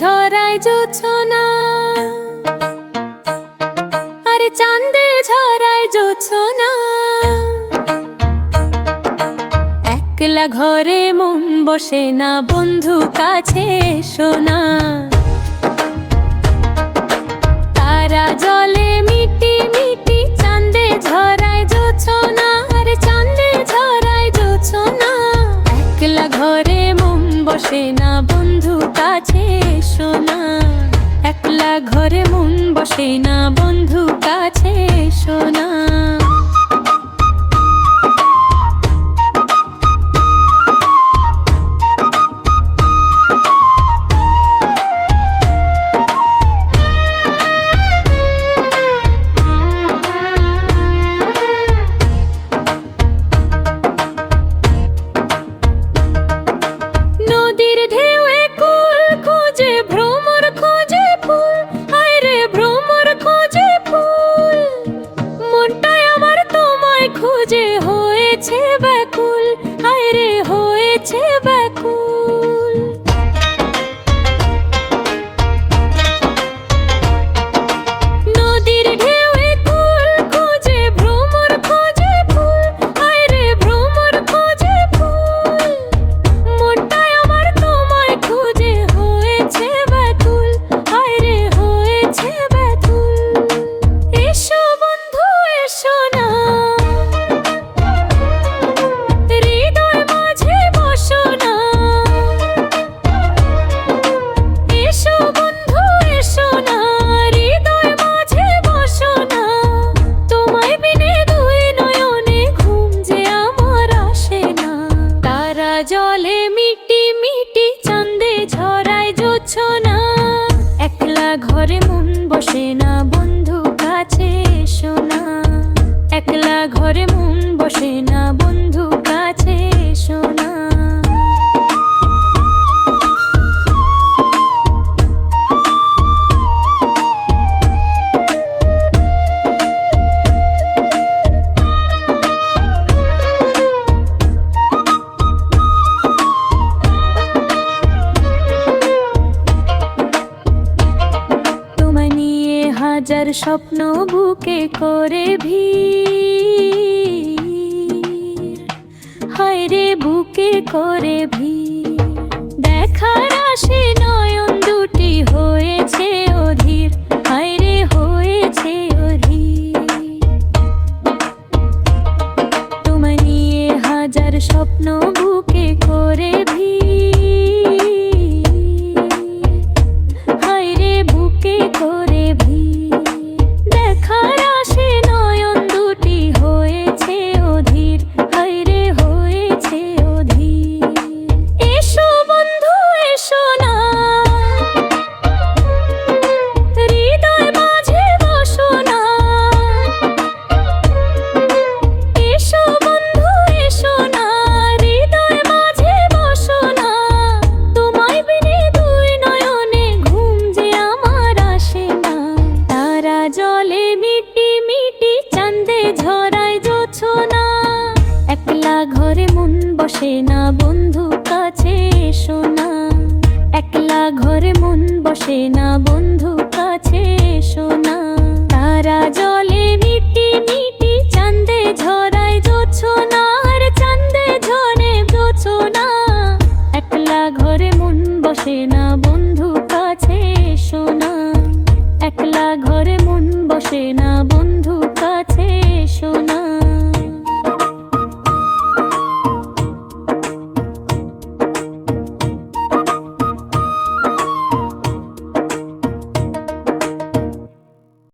ঝরায় জোছনা, আরে চাঁদে ঝরায় জোছনা। একলা ঘরে মন বসে না, বন্ধু কাছে এসো না। তারা জলে মিটি মিটি, চাঁদে ঝরায় জোছনা, আরে চাঁদে ঝরায় জোছনা। একলা ঘরে মন বসে না, বন্ধু কাছে এসো না। একলা ঘরে মন বসে না, বন্ধু কাছে এসো না। নদীর ঢেউয়ে কুল খুঁজে, ভ্রমর খোঁজে ফুল, হায়রে ভ্রমর খোঁজে ফুল। মনটাই আমার তোমায় খুঁজে হয়েছে ব্যাকুল, হায়রে হয়েছে ব্যাকুল। নদীর ঢেউয়ে কুল খুঁজে, ভ্রমর খোঁজে ফুল, হায়রে ভ্রমর খোঁজে ফুল। মনটাই আমার তোমায় খুঁজে হয়েছে ব্যাকুল, হায়রে হয়েছে ব্যাকুল। এসো বন্ধু এসো না, হৃদয় মাঝে বসো না। এসো বন্ধু এসো না, হৃদয় মাঝে বসো না। তোমায় বিনে দুই নয়নে ঘুম যে আমার আসে না। তারা জলে মিটি মিটি, চাঁদে ঝরায় জোছনা। একলা ঘরে মন বসে না, বন্ধু কাছে এসো না। একলা ঘরে মন বসে না, বন্ধু কাছে এসো না। তোমায় নিয়ে হাজার স্বপ্ন বুকে করে ভিড়, হায়রে বুকে করে ভিড়। দেখার আসে নয়ন দুটি হয়েছে অধীর, হায়রে হয়েছে অধীর। তোমায় নিয়ে হাজার স্বপ্ন বুকে করে ভিড়, হায়রে বুকে করে ভিড়। দেখার আসে নয়ন দুটি হয়েছে অধীর, হায়রে হয়েছে অধীর। এসো বন্ধু এসো না, হৃদয় মাঝে বসো না। এসো বন্ধু এসো না, হৃদয় মাঝে বসো না। তোমায় বিনে দুই নয়নে ঘুম যে আমার আসে না। তারা জলে মিটি মিটি, চাঁদে ঝরায় জোছনা। একলা ঘরে মন বসে না, বন্ধু কাছে এসো না। একলা ঘরে মন বসে না।